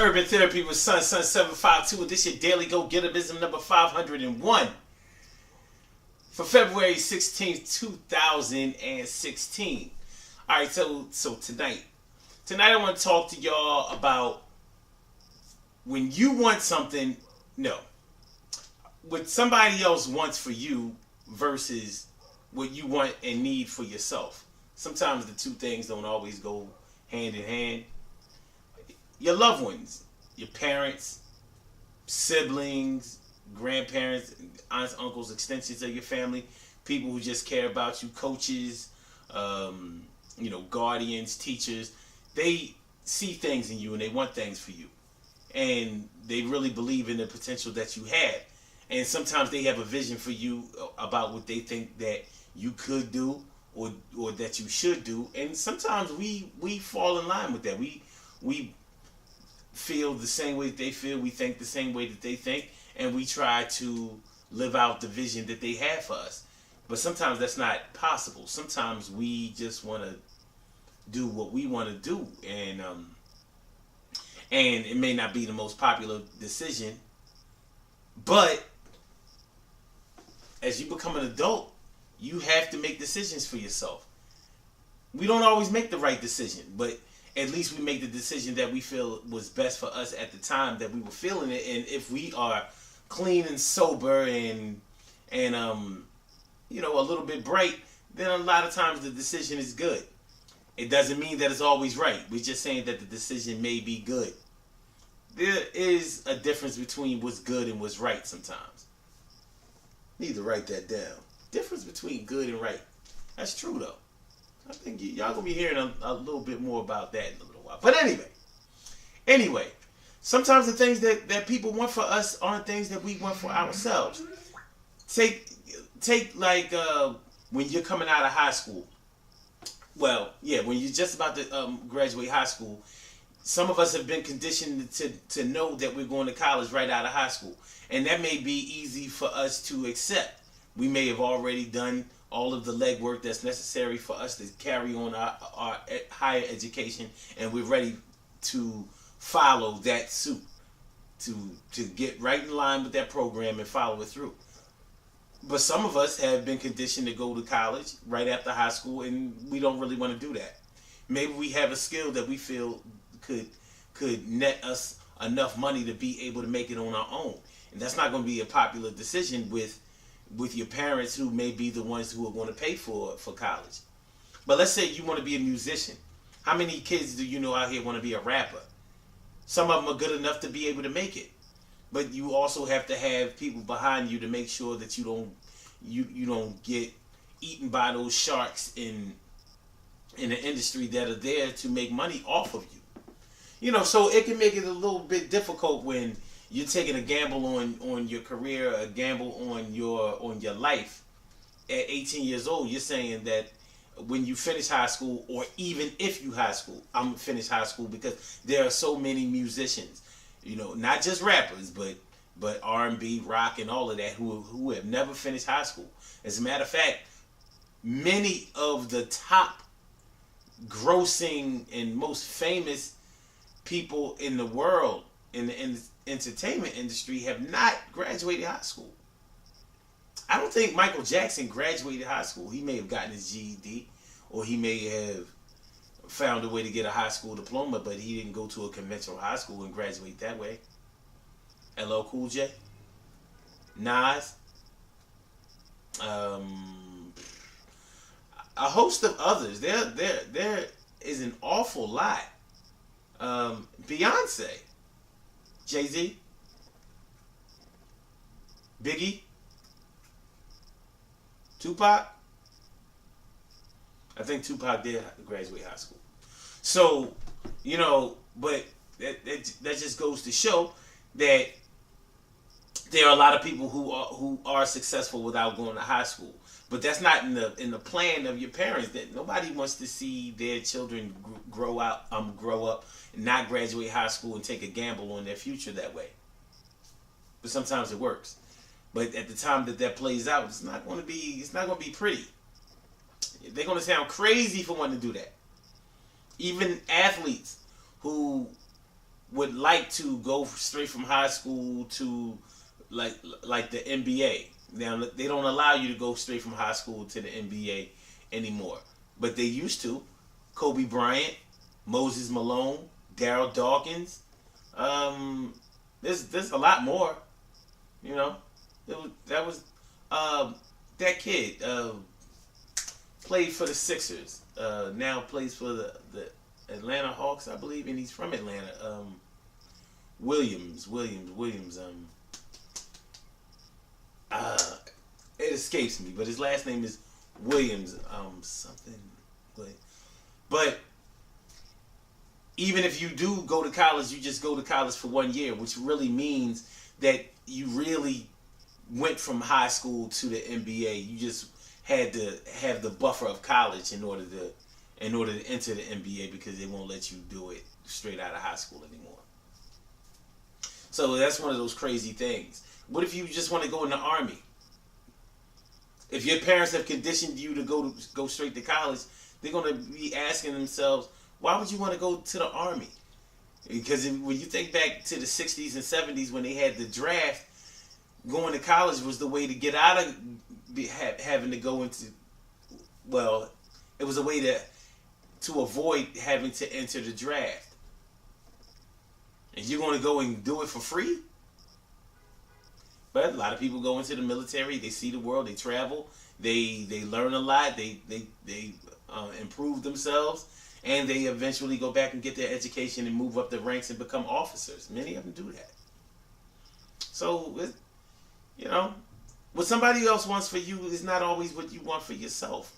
Urban Therapy with Sun 752. This your daily go-getterism number 501 for February 16th, 2016. All right, so tonight I want to talk to y'all about when you want something, what somebody else wants for you versus what you want and need for yourself. Sometimes the two things don't always go hand in hand. Your loved ones, your parents, siblings, grandparents, aunts, uncles, extensions of your family, people who just care about you, coaches, guardians, teachers, they see things in you and they want things for you. And they really believe in the potential that you have. And sometimes they have a vision for you about what they think that you could do or that you should do. And sometimes we fall in line with that. We feel the same way that they feel. We think the same way that they think. And we try to live out the vision that they have for us. But sometimes that's not possible. Sometimes we just want to do what we want to do. And it may not be the most popular decision. But as you become an adult, you have to make decisions for yourself. We don't always make the right decision, but at least we make the decision that we feel was best for us at the time that we were feeling it. And if we are clean and sober and a little bit bright, then a lot of times the decision is good. It doesn't mean that it's always right. We're just saying that the decision may be good. There is a difference between what's good and what's right sometimes. Need to write that down. Difference between good and right. That's true though. I think y'all gonna be hearing a little bit more about that in a little while. But anyway, sometimes the things that people want for us aren't things that we want for ourselves. Take like when you're coming out of high school. Well, yeah, when you're just about to graduate high school, some of us have been conditioned to know that we're going to college right out of high school. And that may be easy for us to accept. We may have already done all of the legwork that's necessary for us to carry on our higher education, and we're ready to follow that suit, to get right in line with that program and follow it through. But some of us have been conditioned to go to college right after high school, and we don't really want to do that. Maybe we have a skill that we feel could net us enough money to be able to make it on our own. And that's not going to be a popular decision with your parents, who may be the ones who are going to pay for college. But let's say you want to be a musician. How many kids do you know out here want to be a rapper? Some of them are good enough to be able to make it. But you also have to have people behind you to make sure that you don't get eaten by those sharks in the industry that are there to make money off of you. So it can make it a little bit difficult when you're taking a gamble on your career, a gamble on your life. At 18 years old, you're saying that when you finish high school, or even if you I'm finish high school, because there are so many musicians, not just rappers, but R&B, rock, and all of that who have never finished high school. As a matter of fact, many of the top grossing and most famous people in the world in the entertainment industry have not graduated high school. I don't think Michael Jackson graduated high school. He may have gotten his GED, or he may have found a way to get a high school diploma, but he didn't go to a conventional high school and graduate that way. LL Cool J, Nas, a host of others. There is an awful lot. Beyonce, Jay-Z, Biggie, Tupac. I think Tupac did graduate high school. So, but that just goes to show that there are a lot of people who are successful without going to high school. But that's not in the plan of your parents. That nobody wants to see their children grow up, not graduate high school and take a gamble on their future that way. But sometimes it works. But at the time that plays out, it's not going to be pretty. They're going to sound crazy for wanting to do that. Even athletes who would like to go straight from high school to like the NBA. Now they don't allow you to go straight from high school to the NBA anymore, but they used to. Kobe Bryant, Moses Malone, Daryl Dawkins. There's a lot more. You know, that was that kid played for the Sixers. Now plays for the Atlanta Hawks, I believe, and he's from Atlanta. Williams. It escapes me, but his last name is Williams. Something. But even if you do go to college, you just go to college for 1 year, which really means that you really went from high school to the NBA. You just had to have the buffer of college in order to enter the NBA, because they won't let you do it straight out of high school anymore. So that's one of those crazy things. What if you just want to go in the Army? If your parents have conditioned you to go straight to college, they're going to be asking themselves, why would you want to go to the Army? Because when you think back to the 60s and 70s when they had the draft, going to college was the way to get out of having to go into, well, it was a way to avoid having to enter the draft. And you're going to go and do it for free? But a lot of people go into the military. They see the world. They travel. They learn a lot. They improve themselves, and they eventually go back and get their education and move up the ranks and become officers. Many of them do that. So, you know, what somebody else wants for you is not always what you want for yourself.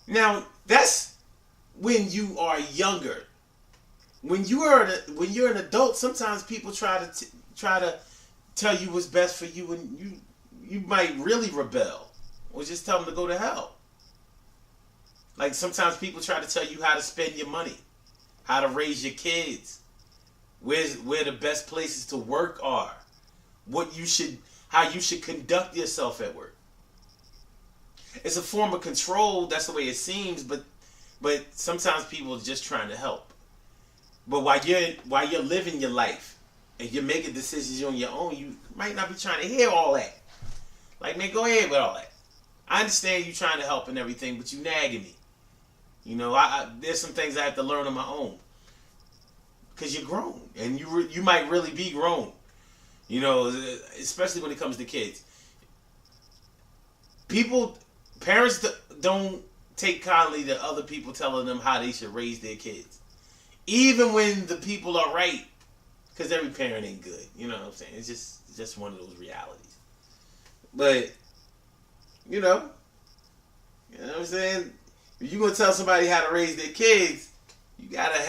Now, that's when you are younger. When you're an adult, sometimes people try to tell you what's best for you, and you might really rebel or just tell them to go to hell. Like sometimes people try to tell you how to spend your money, how to raise your kids, where the best places to work are, how you should conduct yourself at work. It's a form of control. That's the way it seems, but sometimes people are just trying to help. But while you're living your life and you're making decisions on your own, you might not be trying to hear all that. Like, man, go ahead with all that. I understand you trying to help and everything, but you nagging me. You know, there's some things I have to learn on my own. Because you're grown. And you might really be grown. You know, especially when it comes to kids. Parents don't take kindly to other people telling them how they should raise their kids. Even when the people are right. Because every parent ain't good. You know what I'm saying? It's just one of those realities. But, you know what I'm saying? If you're gonna tell somebody how to raise their kids, you gotta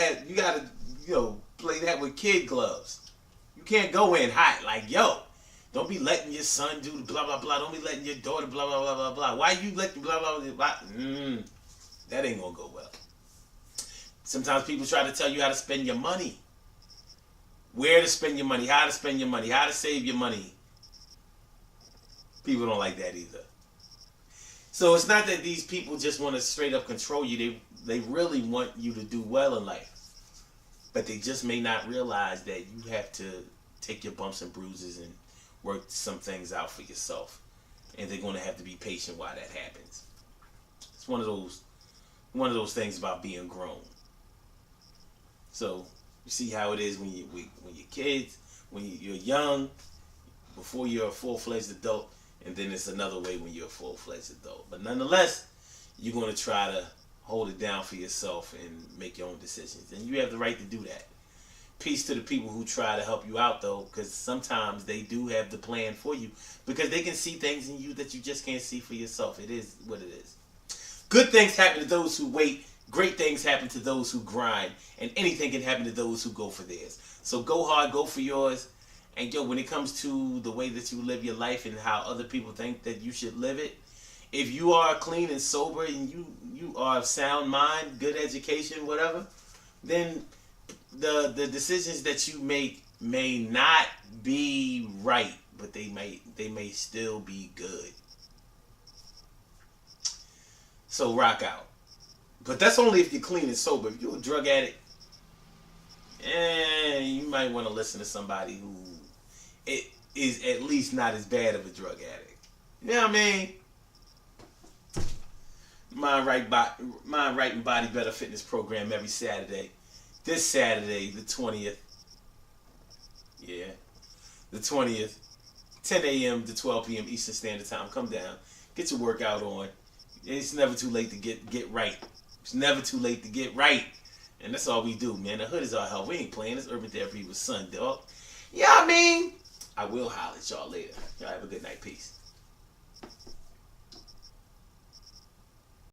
play that with kid gloves. You can't go in hot like, yo, don't be letting your son do blah blah blah. Don't be letting your daughter blah blah blah blah blah. Why you let blah blah blah blah? That ain't gonna go well. Sometimes people try to tell you how to spend your money, where to spend your money, how to spend your money, how to save your money. People don't like that either. So it's not that these people just want to straight up control you. They really want you to do well in life. But they just may not realize that you have to take your bumps and bruises and work some things out for yourself. And they're going to have to be patient while that happens. It's one of those things about being grown. So you see how it is when you're kids, when you're young, before you're a full-fledged adult. And then it's another way when you're a full-fledged adult. But nonetheless, you're going to try to hold it down for yourself and make your own decisions. And you have the right to do that. Peace to the people who try to help you out, though, because sometimes they do have the plan for you. Because they can see things in you that you just can't see for yourself. It is what it is. Good things happen to those who wait. Great things happen to those who grind. And anything can happen to those who go for theirs. So go hard, go for yours. And when it comes to the way that you live your life and how other people think that you should live it, if you are clean and sober and you are of sound mind, good education, whatever, then the decisions that you make may not be right, but they may still be good. So rock out. But that's only if you're clean and sober. If you're a drug addict, you might want to listen to somebody who it is at least not as bad of a drug addict. You know what I mean? Mind Right and Body Better Fitness program every Saturday. This Saturday, the 20th. Yeah, the 20th, 10 a.m. to 12 p.m. Eastern Standard Time. Come down, get your workout on. It's never too late to get right. It's never too late to get right. And that's all we do, man. The hood is our help. We ain't playing. It's Urban Therapy with Sun, dog. Yeah, I mean, I will holler at y'all later. Y'all have a good night. Peace.